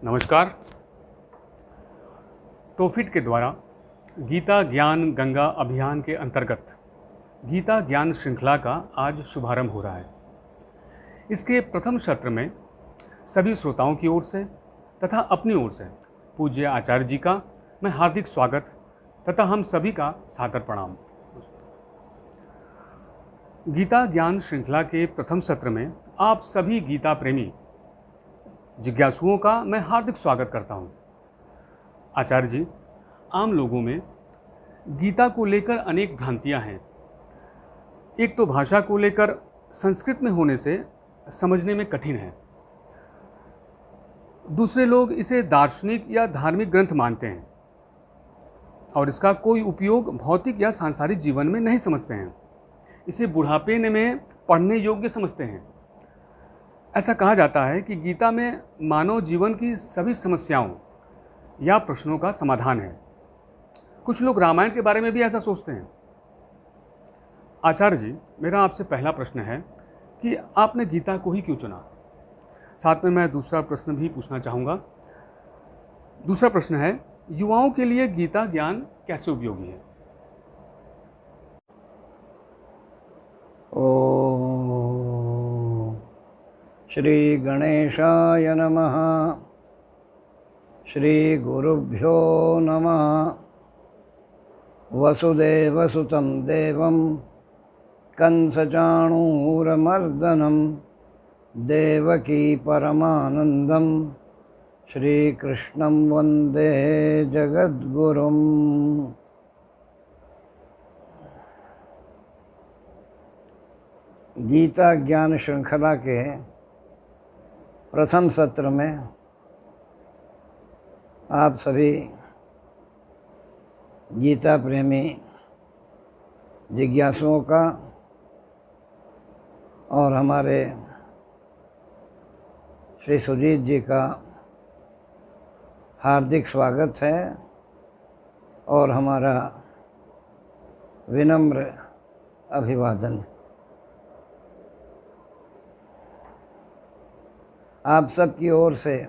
नमस्कार। टोफिट के द्वारा गीता ज्ञान गंगा अभियान के अंतर्गत गीता ज्ञान श्रृंखला का आज शुभारंभ हो रहा है। इसके प्रथम सत्र में सभी श्रोताओं की ओर से तथा अपनी ओर से पूज्य आचार्य जी का मैं हार्दिक स्वागत तथा हम सभी का सादर प्रणाम। गीता ज्ञान श्रृंखला के प्रथम सत्र में आप सभी गीता प्रेमी जिज्ञासुओं का मैं हार्दिक स्वागत करता हूं। आचार्य जी, आम लोगों में गीता को लेकर अनेक भ्रांतियां हैं। एक तो भाषा को लेकर संस्कृत में होने से समझने में कठिन है। दूसरे लोग इसे दार्शनिक या धार्मिक ग्रंथ मानते हैं और इसका कोई उपयोग भौतिक या सांसारिक जीवन में नहीं समझते हैं। इसे बुढ़ापे में पढ़ने योग्य समझते हैं। ऐसा कहा जाता है कि गीता में मानव जीवन की सभी समस्याओं या प्रश्नों का समाधान है। कुछ लोग रामायण के बारे में भी ऐसा सोचते हैं। आचार्य जी, मेरा आपसे पहला प्रश्न है कि आपने गीता को ही क्यों चुना? साथ में मैं दूसरा प्रश्न भी पूछना चाहूँगा। दूसरा प्रश्न है, युवाओं के लिए गीता ज्ञान कैसे उपयोगी है? श्री गणेशाय नमः। श्री गुरुभ्यो नमः। वसुदेवसुतं देवं कंसचाणूरमर्दनं देवकी परमानन्दं श्रीकृष्णं वन्दे जगद्गुरुम्। गीता ज्ञान श्रृंखला के प्रथम सत्र में आप सभी गीता प्रेमी जिज्ञासुओं का और हमारे श्री सुजीत जी का हार्दिक स्वागत है और हमारा विनम्र अभिवादन। आप सबकी ओर से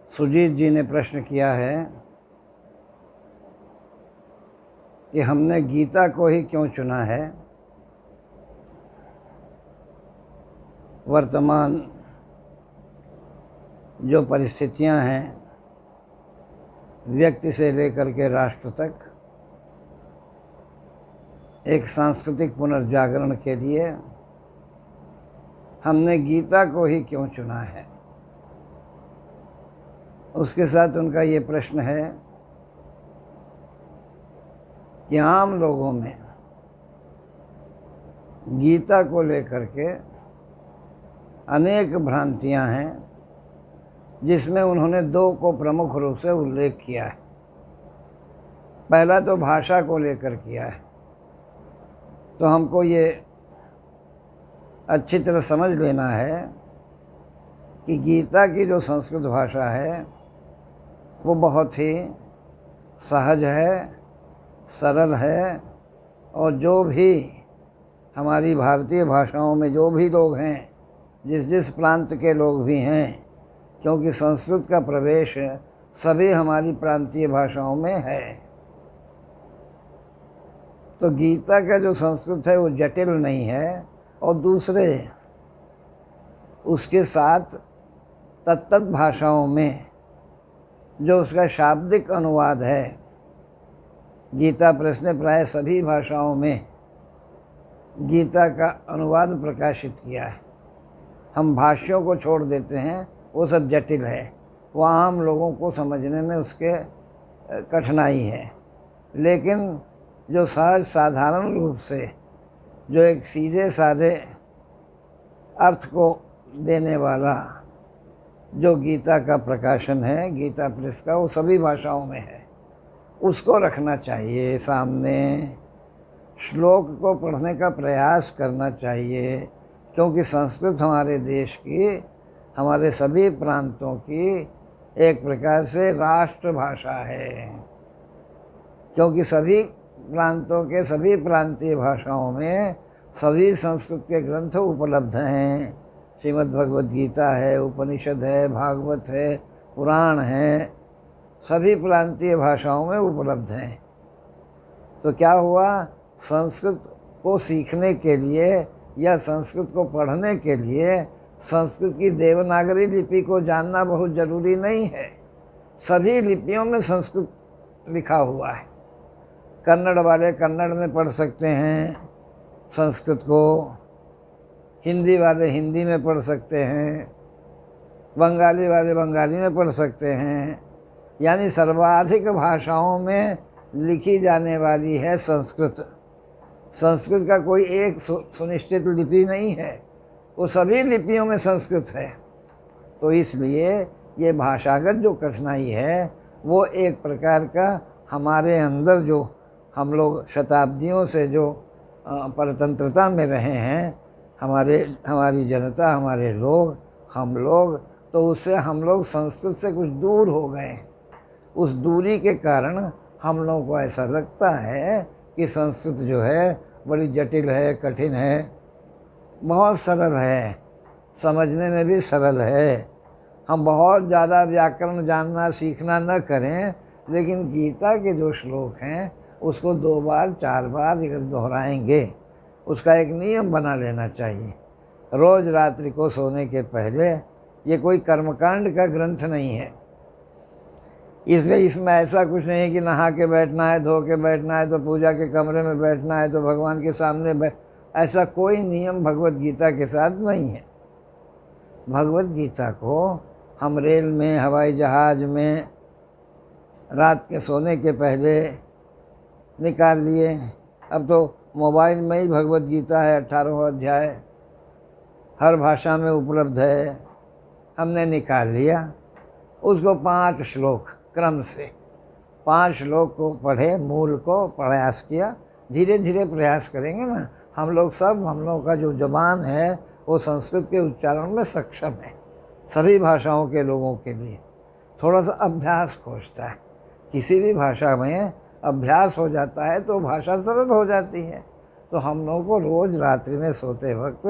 सुजीत जी ने प्रश्न किया है कि हमने गीता को ही क्यों चुना है। वर्तमान जो परिस्थितियां हैं, व्यक्ति से लेकर के राष्ट्र तक एक सांस्कृतिक पुनर्जागरण के लिए हमने गीता को ही क्यों चुना है। उसके साथ उनका ये प्रश्न है कि आम लोगों में गीता को लेकर के अनेक भ्रांतियां हैं, जिसमें उन्होंने दो को प्रमुख रूप से उल्लेख किया है। पहला तो भाषा को लेकर किया है। तो हमको ये अच्छी तरह समझ लेना है कि गीता की जो संस्कृत भाषा है वो बहुत ही सहज है, सरल है, और जो भी हमारी भारतीय भाषाओं में जो भी लोग हैं, जिस प्रांत के लोग भी हैं, क्योंकि संस्कृत का प्रवेश सभी हमारी प्रांतीय भाषाओं में है, तो गीता का जो संस्कृत है वो जटिल नहीं है। और दूसरे उसके साथ तत्त भाषाओं में जो उसका शाब्दिक अनुवाद है, गीता प्रेस ने प्राय सभी भाषाओं में गीता का अनुवाद प्रकाशित किया है। हम भाष्यों को छोड़ देते हैं, वो सब जटिल है, वो आम लोगों को समझने में उसके कठिनाई है। लेकिन जो सहज साधारण रूप से जो एक सीधे साधे अर्थ को देने वाला जो गीता का प्रकाशन है, गीता प्रेस का, वो सभी भाषाओं में है। उसको रखना चाहिए सामने, श्लोक को पढ़ने का प्रयास करना चाहिए, क्योंकि संस्कृत हमारे देश की, हमारे सभी प्रांतों की एक प्रकार से राष्ट्रभाषा है। क्योंकि सभी प्रांतों के सभी प्रांतीय भाषाओं में सभी संस्कृत के ग्रंथ उपलब्ध हैं। श्रीमद् भगवद गीता है, उपनिषद है, भागवत है, पुराण है, सभी प्रांतीय भाषाओं में उपलब्ध हैं। तो क्या हुआ, संस्कृत को सीखने के लिए या संस्कृत को पढ़ने के लिए संस्कृत की देवनागरी लिपि को जानना बहुत ज़रूरी नहीं है। सभी लिपियों में संस्कृत लिखा हुआ है। कन्नड़ वाले कन्नड़ में पढ़ सकते हैं संस्कृत को, हिंदी वाले हिंदी में पढ़ सकते हैं, बंगाली वाले बंगाली में पढ़ सकते हैं। यानी सर्वाधिक भाषाओं में लिखी जाने वाली है संस्कृत। संस्कृत का कोई एक सुनिश्चित लिपि नहीं है, वो सभी लिपियों में संस्कृत है। तो इसलिए ये भाषागत जो कठिनाई है वो एक प्रकार का हमारे अंदर जो हम लोग शताब्दियों से जो परतंत्रता में रहे हैं, हमारी जनता, हमारे लोग, हम लोग, तो उससे हम लोग संस्कृत से कुछ दूर हो गए। उस दूरी के कारण हम लोगों को ऐसा लगता है कि संस्कृत जो है बड़ी जटिल है, कठिन है। बहुत सरल है, समझने में भी सरल है। हम बहुत ज़्यादा व्याकरण जानना सीखना न करें, लेकिन गीता के जो श्लोक हैं उसको 2 बार 4 बार अगर दोहराएंगे, उसका एक नियम बना लेना चाहिए। रोज़ रात्रि को सोने के पहले, ये कोई कर्मकांड का ग्रंथ नहीं है, इसलिए इसमें ऐसा कुछ नहीं है कि नहा के बैठना है, धो के बैठना है, तो पूजा के कमरे में बैठना है, तो भगवान के सामने ऐसा कोई नियम भगवत गीता के साथ नहीं है। भगवत गीता को हम रेल में, हवाई जहाज़ में, रात के सोने के पहले निकाल लिए। अब तो मोबाइल में ही भगवत गीता है, 18 अध्याय हर भाषा में उपलब्ध है। हमने निकाल लिया, उसको 5 श्लोक क्रम से 5 श्लोक को पढ़े, मूल को प्रयास किया। धीरे धीरे प्रयास करेंगे ना, हम लोगों का जो ज़बान है वो संस्कृत के उच्चारण में सक्षम है। सभी भाषाओं के लोगों के लिए थोड़ा सा अभ्यास खोजता है। किसी भी भाषा में अभ्यास हो जाता है तो भाषा सरल हो जाती है। तो हम लोगों को रोज़ रात्रि में सोते वक्त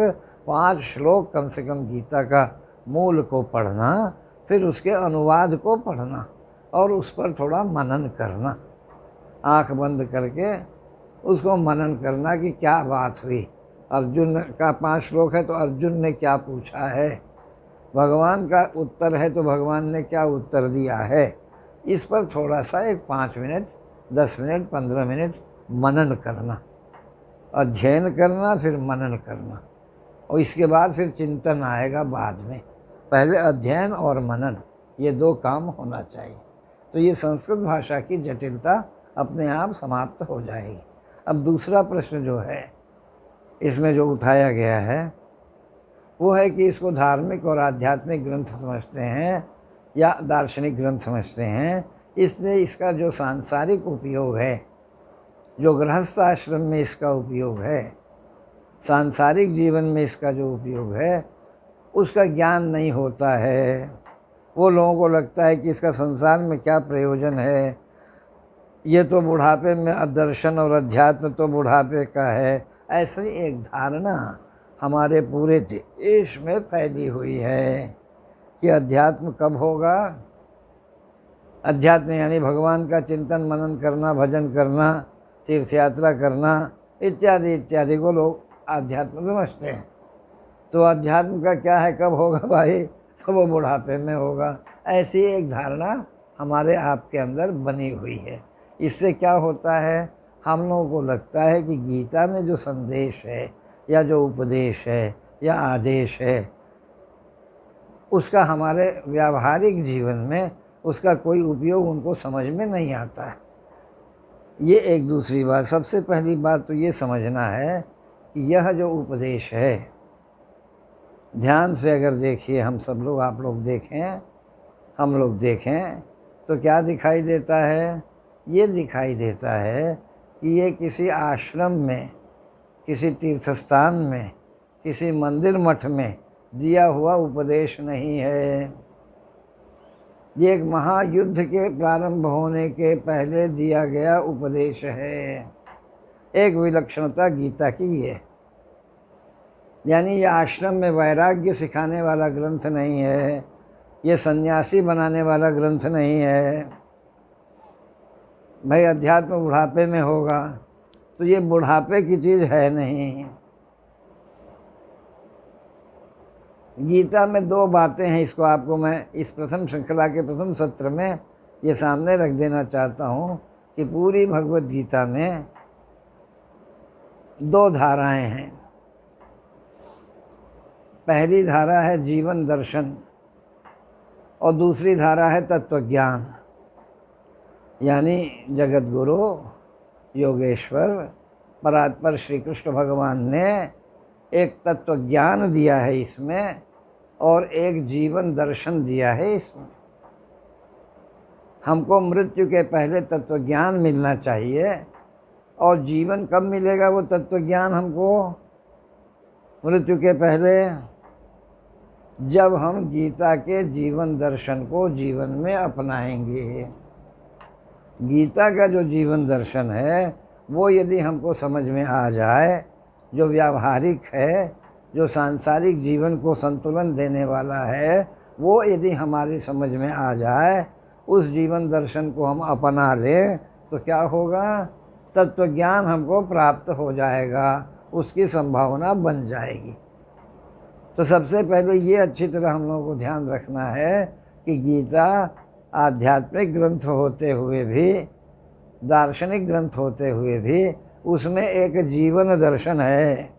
5 श्लोक कम से कम गीता का मूल को पढ़ना, फिर उसके अनुवाद को पढ़ना और उस पर थोड़ा मनन करना, आँख बंद करके उसको मनन करना कि क्या बात हुई। अर्जुन का 5 श्लोक है तो अर्जुन ने क्या पूछा है, भगवान का उत्तर है तो भगवान ने क्या उत्तर दिया है। इस पर थोड़ा सा एक 5 मिनट, 10 मिनट, 15 मिनट मनन करना, अध्ययन करना, फिर मनन करना, और इसके बाद फिर चिंतन आएगा बाद में। पहले अध्ययन और मनन, ये 2 काम होना चाहिए। तो ये संस्कृत भाषा की जटिलता अपने आप समाप्त हो जाएगी। अब दूसरा प्रश्न जो है इसमें जो उठाया गया है वो है कि इसको धार्मिक और आध्यात्मिक ग्रंथ समझते हैं या दार्शनिक ग्रंथ समझते हैं। इसलिए इसका जो सांसारिक उपयोग है, जो गृहस्थ आश्रम में इसका उपयोग है, सांसारिक जीवन में इसका जो उपयोग है, उसका ज्ञान नहीं होता है। वो लोगों को लगता है कि इसका संसार में क्या प्रयोजन है, ये तो बुढ़ापे में दर्शन और अध्यात्म तो बुढ़ापे का है। ऐसी एक धारणा हमारे पूरे देश में फैली हुई है कि अध्यात्म कब होगा। अध्यात्म यानी भगवान का चिंतन मनन करना, भजन करना, तीर्थ यात्रा करना इत्यादि इत्यादि को लोग आध्यात्म समझते हैं। तो अध्यात्म का क्या है, कब होगा भाई, तो वो बुढ़ापे में होगा। ऐसी एक धारणा हमारे आपके अंदर बनी हुई है। इससे क्या होता है, हम लोगों को लगता है कि गीता में जो संदेश है या जो उपदेश है या आदेश है, उसका हमारे व्यावहारिक जीवन में उसका कोई उपयोग उनको समझ में नहीं आता है। ये एक दूसरी बात। सबसे पहली बात तो ये समझना है कि यह जो उपदेश है, ध्यान से अगर देखिए, हम सब लोग, आप लोग देखें, हम लोग देखें, तो क्या दिखाई देता है? ये दिखाई देता है कि ये किसी आश्रम में, किसी तीर्थस्थान में, किसी मंदिर मठ में दिया हुआ उपदेश नहीं है। ये एक महायुद्ध के प्रारंभ होने के पहले दिया गया उपदेश है। एक विलक्षणता गीता की है। यानी ये आश्रम में वैराग्य सिखाने वाला ग्रंथ नहीं है, ये सन्यासी बनाने वाला ग्रंथ नहीं है। भाई अध्यात्म बुढ़ापे में होगा, तो ये बुढ़ापे की चीज़ है नहीं। गीता में दो बातें हैं, इसको आपको मैं इस प्रथम श्रृंखला के प्रथम सत्र में ये सामने रख देना चाहता हूँ कि पूरी भगवत गीता में दो धाराएं हैं। पहली धारा है जीवन दर्शन और दूसरी धारा है तत्वज्ञान। यानी जगत गुरु योगेश्वर परात्पर श्री कृष्ण भगवान ने एक तत्व ज्ञान दिया है इसमें और एक जीवन दर्शन दिया है इसमें। हमको मृत्यु के पहले तत्व ज्ञान मिलना चाहिए, और जीवन कब मिलेगा वो तत्व ज्ञान हमको? मृत्यु के पहले, जब हम गीता के जीवन दर्शन को जीवन में अपनाएंगे। गीता का जो जीवन दर्शन है वो यदि हमको समझ में आ जाए, जो व्यावहारिक है, जो सांसारिक जीवन को संतुलन देने वाला है, वो यदि हमारी समझ में आ जाए, उस जीवन दर्शन को हम अपना लें, तो क्या होगा? तत्वज्ञान हमको प्राप्त हो जाएगा, उसकी संभावना बन जाएगी। तो सबसे पहले ये अच्छी तरह हम लोगों को ध्यान रखना है कि गीता आध्यात्मिक ग्रंथ होते हुए भी, दार्शनिक ग्रंथ होते हुए भी, उसमें एक जीवन दर्शन है।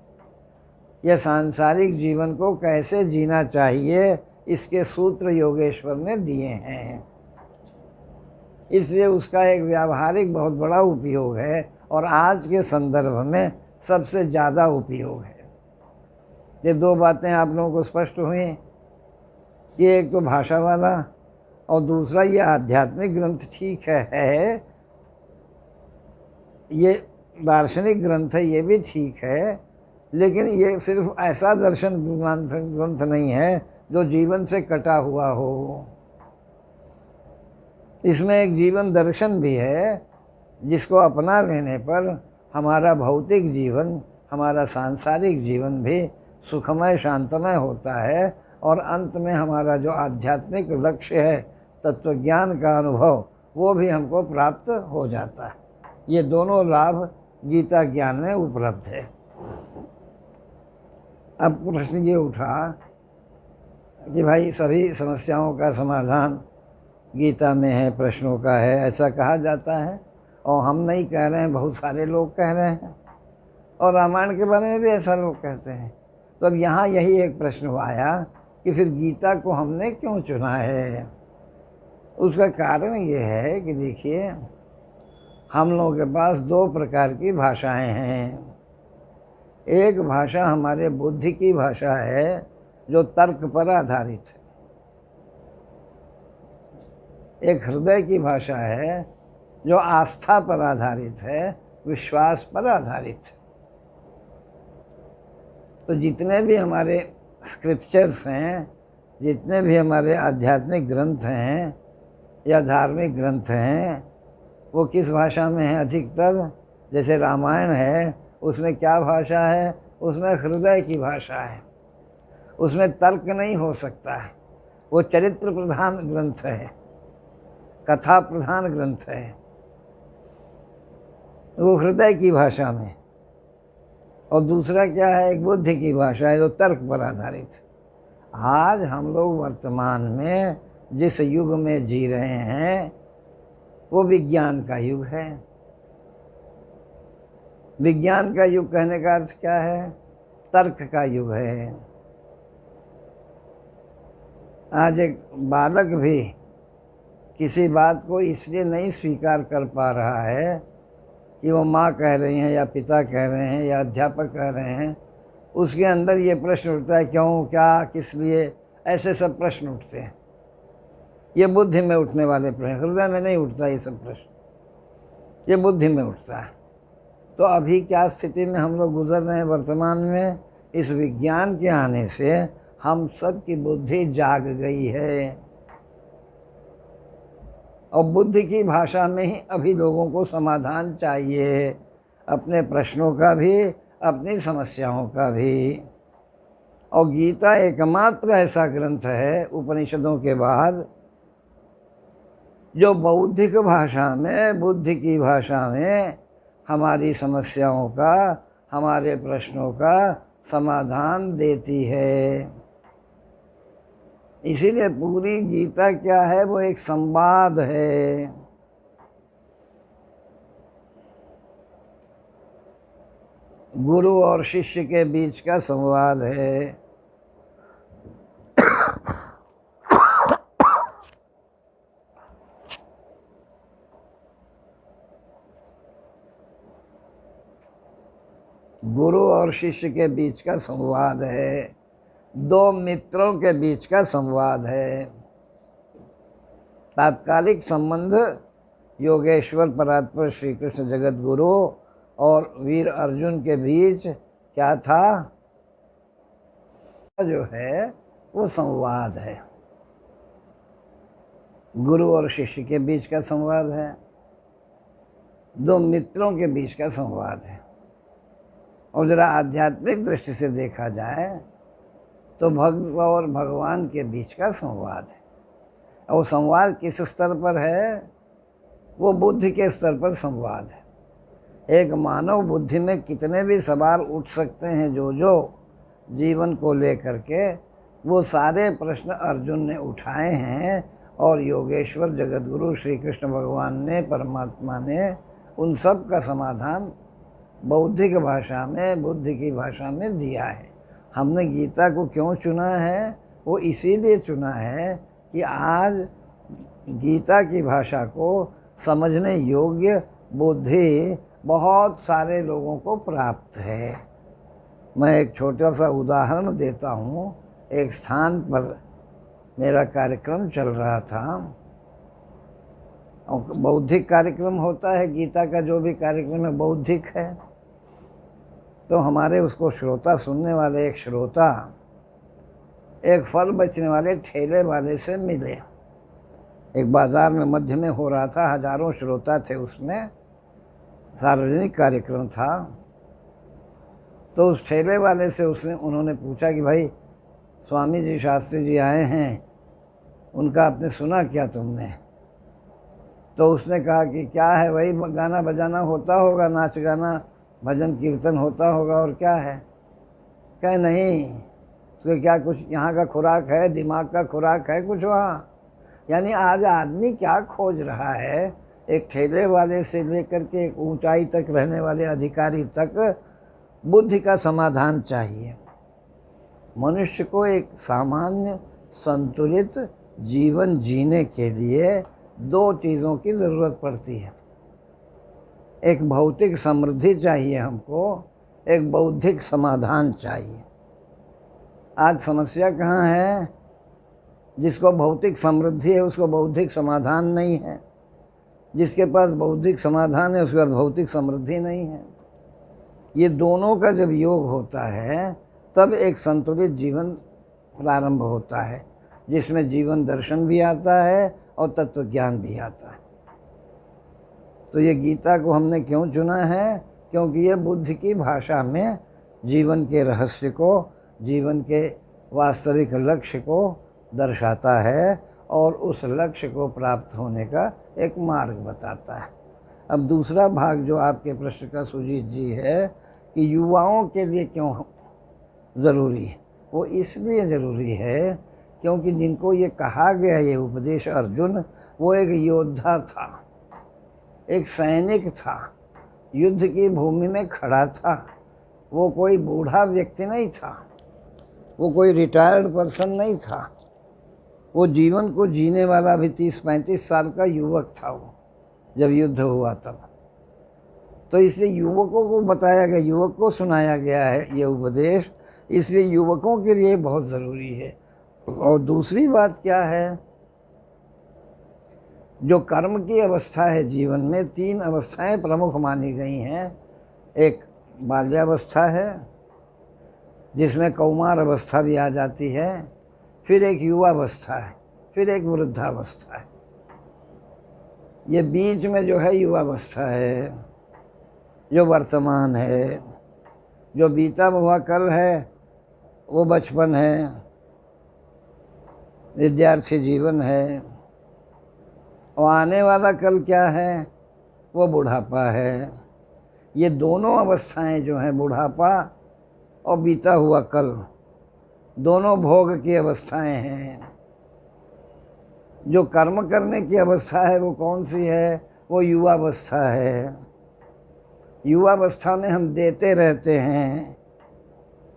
यह सांसारिक जीवन को कैसे जीना चाहिए, इसके सूत्र योगेश्वर ने दिए हैं। इसलिए उसका एक व्यावहारिक बहुत बड़ा उपयोग है और आज के संदर्भ में सबसे ज़्यादा उपयोग है। ये दो बातें आप लोगों को स्पष्ट हुई कि एक तो भाषा वाला और दूसरा ये आध्यात्मिक ग्रंथ ठीक है, ये दार्शनिक ग्रंथ है, ये भी ठीक है, लेकिन ये सिर्फ ऐसा दर्शन ग्रंथ नहीं है जो जीवन से कटा हुआ हो। इसमें एक जीवन दर्शन भी है जिसको अपना लेने पर हमारा भौतिक जीवन, हमारा सांसारिक जीवन भी सुखमय शांतमय होता है और अंत में हमारा जो आध्यात्मिक लक्ष्य है तत्वज्ञान का अनुभव, वो भी हमको प्राप्त हो जाता है। ये दोनों लाभ गीता ज्ञान में उपलब्ध है। अब प्रश्न ये उठा कि भाई सभी समस्याओं का समाधान गीता में है, प्रश्नों का है, ऐसा कहा जाता है, और हम नहीं कह रहे हैं, बहुत सारे लोग कह रहे हैं, और रामायण के बारे में भी ऐसा लोग कहते हैं। तो अब यहाँ यही एक प्रश्न आया कि फिर गीता को हमने क्यों चुना है? उसका कारण ये है कि देखिए, हम लोगों के पास दो प्रकार की भाषाएं हैं। एक भाषा हमारे बुद्धि की भाषा है जो तर्क पर आधारित है, एक हृदय की भाषा है जो आस्था पर आधारित है, विश्वास पर आधारित है। तो जितने भी हमारे स्क्रिप्चर्स हैं, जितने भी हमारे आध्यात्मिक ग्रंथ हैं या धार्मिक ग्रंथ हैं, वो किस भाषा में है अधिकतर? जैसे रामायण है, उसमें क्या भाषा है? उसमें हृदय की भाषा है, उसमें तर्क नहीं हो सकता है, वो चरित्र प्रधान ग्रंथ है, कथा प्रधान ग्रंथ है, वो हृदय की भाषा में। और दूसरा क्या है? एक बुद्धि की भाषा है जो तर्क पर आधारित है। आज हम लोग वर्तमान में जिस युग में जी रहे हैं वो विज्ञान का युग है। विज्ञान का युग कहने का अर्थ क्या है? तर्क का युग है। आज एक बालक भी किसी बात को इसलिए नहीं स्वीकार कर पा रहा है कि वो माँ कह रही हैं या पिता कह रहे हैं या अध्यापक कह रहे हैं, उसके अंदर ये प्रश्न उठता है, क्यों, क्या, किस लिए, ऐसे सब प्रश्न उठते हैं। ये बुद्धि में उठने वाले प्रश्न, हृदय में नहीं उठता ये सब प्रश्न, ये बुद्धि में उठता है। तो अभी क्या स्थिति में हम लोग गुजर रहे हैं वर्तमान में? इस विज्ञान के आने से हम सब की बुद्धि जाग गई है और बुद्धि की भाषा में ही अभी लोगों को समाधान चाहिए, अपने प्रश्नों का भी, अपनी समस्याओं का भी। और गीता एकमात्र ऐसा ग्रंथ है उपनिषदों के बाद जो बौद्धिक भाषा में, बुद्धि की भाषा में हमारी समस्याओं का, हमारे प्रश्नों का समाधान देती है। इसीलिए पूरी गीता क्या है, वो एक संवाद है। गुरु और शिष्य के बीच का संवाद है। गुरु और शिष्य के बीच का संवाद है, दो मित्रों के बीच का संवाद है। तात्कालिक संबंध योगेश्वर परात्पर श्री कृष्ण जगत गुरु और वीर अर्जुन के बीच क्या था, जो है वो संवाद है। गुरु और शिष्य के बीच का संवाद है, दो मित्रों के बीच का संवाद है। और जरा आध्यात्मिक दृष्टि से देखा जाए तो भक्त और भगवान के बीच का संवाद है। और संवाद किस स्तर पर है, वो बुद्धि के स्तर पर संवाद है। एक मानव बुद्धि में कितने भी सवाल उठ सकते हैं जो जीवन को लेकर के, वो सारे प्रश्न अर्जुन ने उठाए हैं और योगेश्वर जगतगुरु श्री कृष्ण भगवान ने, परमात्मा ने उन सब का समाधान बौद्धिक भाषा में, बुद्धि की भाषा में दिया है। हमने गीता को क्यों चुना है, वो इसीलिए चुना है कि आज गीता की भाषा को समझने योग्य बुद्धि बहुत सारे लोगों को प्राप्त है। मैं एक छोटा सा उदाहरण देता हूँ। एक स्थान पर मेरा कार्यक्रम चल रहा था, और बौद्धिक कार्यक्रम होता है, गीता का जो भी कार्यक्रम है बौद्धिक है। तो हमारे उसको श्रोता, सुनने वाले एक श्रोता एक फल बेचने वाले ठेले वाले से मिले। एक बाज़ार में मध्य में हो रहा था, हजारों श्रोता थे उसमें, सार्वजनिक कार्यक्रम था। तो उस ठेले वाले से उन्होंने पूछा कि भाई स्वामी जी, शास्त्री जी आए हैं, उनका आपने सुना क्या तुमने? तो उसने कहा कि क्या है, वही गाना बजाना होता होगा, नाच गाना भजन कीर्तन होता होगा, और क्या है? कहे नहीं, उसके क्या कुछ यहाँ का खुराक है, दिमाग का खुराक है कुछ वहाँ? यानी आज आदमी क्या खोज रहा है, एक ठेले वाले से लेकर के एक ऊंचाई तक रहने वाले अधिकारी तक बुद्धि का समाधान चाहिए। मनुष्य को एक सामान्य संतुलित जीवन जीने के लिए दो चीज़ों की ज़रूरत पड़ती है। एक भौतिक समृद्धि चाहिए हमको, एक बौद्धिक समाधान चाहिए। आज समस्या कहाँ है? जिसको भौतिक समृद्धि है उसको बौद्धिक समाधान नहीं है, जिसके पास बौद्धिक समाधान है उसके पास भौतिक समृद्धि नहीं है। ये दोनों का जब योग होता है तब एक संतुलित जीवन प्रारंभ होता है, जिसमें जीवन दर्शन भी आता है और तत्व ज्ञान भी आता है। तो ये गीता को हमने क्यों चुना है? क्योंकि ये बुद्धि की भाषा में जीवन के रहस्य को, जीवन के वास्तविक लक्ष्य को दर्शाता है और उस लक्ष्य को प्राप्त होने का एक मार्ग बताता है। अब दूसरा भाग जो आपके प्रश्न का सुजीत जी है कि युवाओं के लिए क्यों ज़रूरी है, वो इसलिए ज़रूरी है क्योंकि जिनको ये कहा गया, ये उपदेश अर्जुन, वो एक योद्धा था, एक सैनिक था, युद्ध की भूमि में खड़ा था। वो कोई बूढ़ा व्यक्ति नहीं था, वो कोई रिटायर्ड पर्सन नहीं था, वो जीवन को जीने वाला भी 30-35 साल का युवक था वो, जब युद्ध हुआ तब। तो इसलिए युवकों को बताया गया, युवक को सुनाया गया है ये उपदेश, इसलिए युवकों के लिए बहुत ज़रूरी है। और दूसरी बात क्या है, जो कर्म की अवस्था है जीवन में, 3 अवस्थाएं प्रमुख मानी गई हैं। एक बाल्यावस्था है जिसमें कौमार अवस्था भी आ जाती है, फिर एक युवावस्था है, फिर एक वृद्धावस्था है। ये बीच में जो है युवावस्था है, जो वर्तमान है, जो बीता हुआ कल है, वो बचपन है, विद्यार्थी जीवन है, और आने वाला कल क्या है, वो बुढ़ापा है। ये दोनों अवस्थाएं जो हैं, बुढ़ापा और बीता हुआ कल, दोनों भोग की अवस्थाएं हैं। जो कर्म करने की अवस्था है वो कौन सी है? वो युवावस्था है। युवावस्था में हम देते रहते हैं,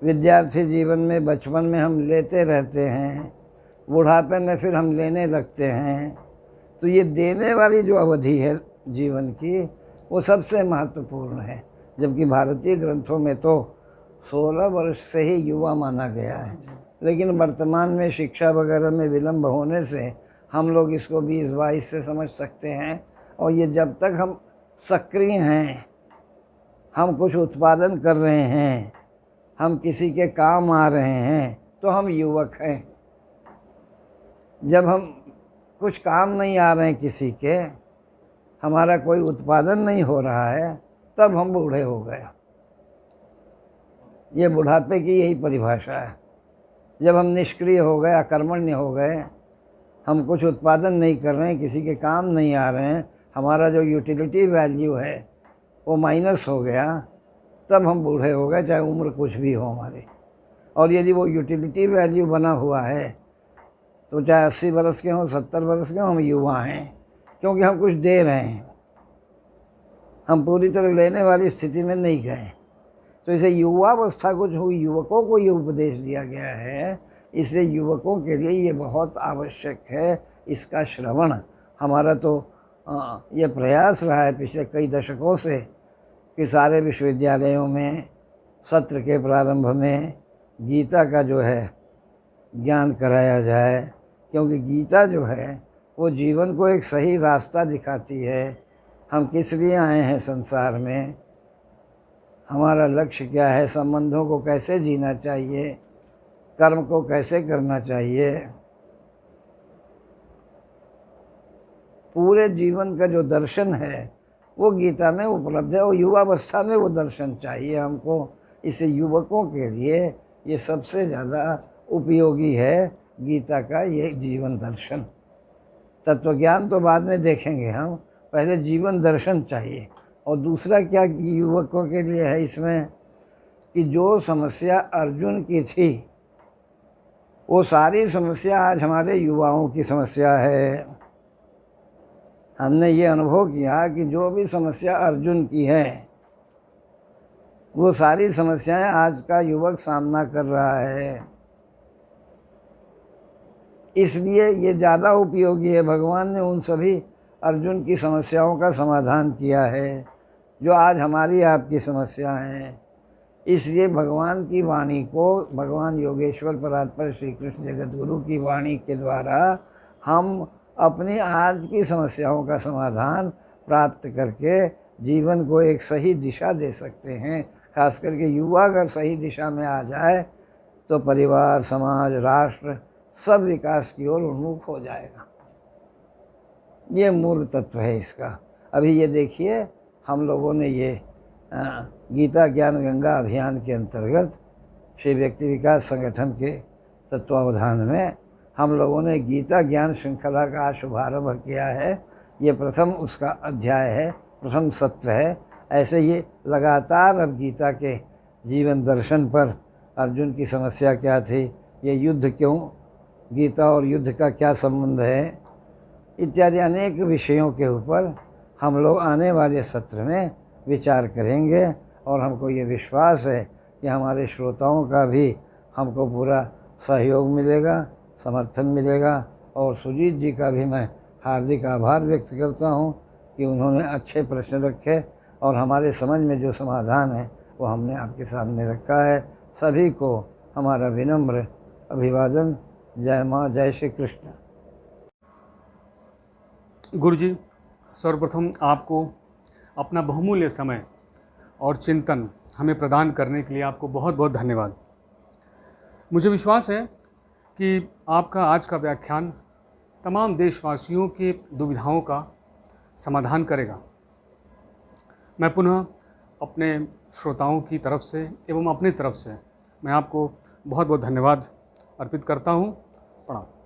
विद्यार्थी जीवन में, बचपन में हम लेते रहते हैं, बुढ़ापे में फिर हम लेने लगते हैं। तो ये देने वाली जो अवधि है जीवन की, वो सबसे महत्वपूर्ण है। जबकि भारतीय ग्रंथों में तो 16 वर्ष से ही युवा माना गया है, लेकिन वर्तमान में शिक्षा वगैरह में विलम्ब होने से हम लोग इसको 20-22 से समझ सकते हैं। और ये जब तक हम सक्रिय हैं, हम कुछ उत्पादन कर रहे हैं, हम किसी के काम आ रहे हैं, तो हम युवक हैं। जब हम कुछ काम नहीं आ रहे हैं किसी के, हमारा कोई उत्पादन नहीं हो रहा है, तब हम बूढ़े हो गए। ये बुढ़ापे की यही परिभाषा है। जब हम निष्क्रिय हो गए, अकर्मण्य हो गए, हम कुछ उत्पादन नहीं कर रहे हैं, किसी के काम नहीं आ रहे हैं, हमारा जो यूटिलिटी वैल्यू है वो माइनस हो गया, तब हम बूढ़े हो गए, चाहे उम्र कुछ भी हो हमारी। और यदि वो यूटिलिटी वैल्यू बना हुआ है तो चाहे 80 वर्ष के हों, 70 वर्ष के हों, हम युवा हैं, क्योंकि हम कुछ दे रहे हैं, हम पूरी तरह लेने वाली स्थिति में नहीं गए। तो इसे युवावस्था को जो युवकों को ये उपदेश दिया गया है, इसलिए युवकों के लिए ये बहुत आवश्यक है इसका श्रवण। हमारा तो ये प्रयास रहा है पिछले कई दशकों से कि सारे विश्वविद्यालयों में सत्र के प्रारंभ में गीता का जो है ज्ञान कराया जाए, क्योंकि गीता जो है वो जीवन को एक सही रास्ता दिखाती है। हम किस लिए आए हैं संसार में, हमारा लक्ष्य क्या है, संबंधों को कैसे जीना चाहिए, कर्म को कैसे करना चाहिए, पूरे जीवन का जो दर्शन है वो गीता में उपलब्ध है। और युवावस्था में वो दर्शन चाहिए हमको। इसे युवकों के लिए ये सबसे ज़्यादा उपयोगी है, गीता का ये जीवन दर्शन। तत्वज्ञान तो बाद में देखेंगे हम, पहले जीवन दर्शन चाहिए। और दूसरा क्या युवकों के लिए है इसमें, कि जो समस्या अर्जुन की थी वो सारी समस्या आज हमारे युवाओं की समस्या है। हमने ये अनुभव किया कि जो भी समस्या अर्जुन की है वो सारी समस्याएं आज का युवक सामना कर रहा है। इसलिए ये ज़्यादा उपयोगी है। भगवान ने उन सभी अर्जुन की समस्याओं का समाधान किया है जो आज हमारी आपकी समस्याएं हैं। इसलिए भगवान की वाणी को, भगवान योगेश्वर परात्पर श्री कृष्ण जगत गुरु की वाणी के द्वारा हम अपनी आज की समस्याओं का समाधान प्राप्त करके जीवन को एक सही दिशा दे सकते हैं। खास करके युवा अगर सही दिशा में आ जाए तो परिवार, समाज, राष्ट्र सब विकास की ओर उन्मुख हो जाएगा। ये मूल तत्व है इसका। अभी ये देखिए, हम लोगों ने ये गीता ज्ञान गंगा अभियान के अंतर्गत श्री व्यक्ति विकास संगठन के तत्वावधान में हम लोगों ने गीता ज्ञान श्रृंखला का शुभारंभ किया है। ये प्रथम उसका अध्याय है, प्रथम सत्र है। ऐसे ये लगातार अब गीता के जीवन दर्शन पर, अर्जुन की समस्या क्या थी, ये युद्ध क्यों, गीता और युद्ध का क्या संबंध है, इत्यादि अनेक विषयों के ऊपर हम लोग आने वाले सत्र में विचार करेंगे। और हमको ये विश्वास है कि हमारे श्रोताओं का भी हमको पूरा सहयोग मिलेगा, समर्थन मिलेगा। और सुजीत जी का भी मैं हार्दिक आभार व्यक्त करता हूँ कि उन्होंने अच्छे प्रश्न रखे और हमारे समझ में जो समाधान है वो हमने आपके सामने रखा है। सभी को हमारा विनम्र अभिवादन। जय माँ, जय श्री कृष्ण। गुरुजी, सर्वप्रथम आपको अपना बहुमूल्य समय और चिंतन हमें प्रदान करने के लिए आपको बहुत बहुत धन्यवाद। मुझे विश्वास है कि आपका आज का व्याख्यान तमाम देशवासियों की दुविधाओं का समाधान करेगा। मैं पुनः अपने श्रोताओं की तरफ से एवं अपनी तरफ से मैं आपको बहुत बहुत धन्यवाद अर्पित करता हूँ। प्रणाम।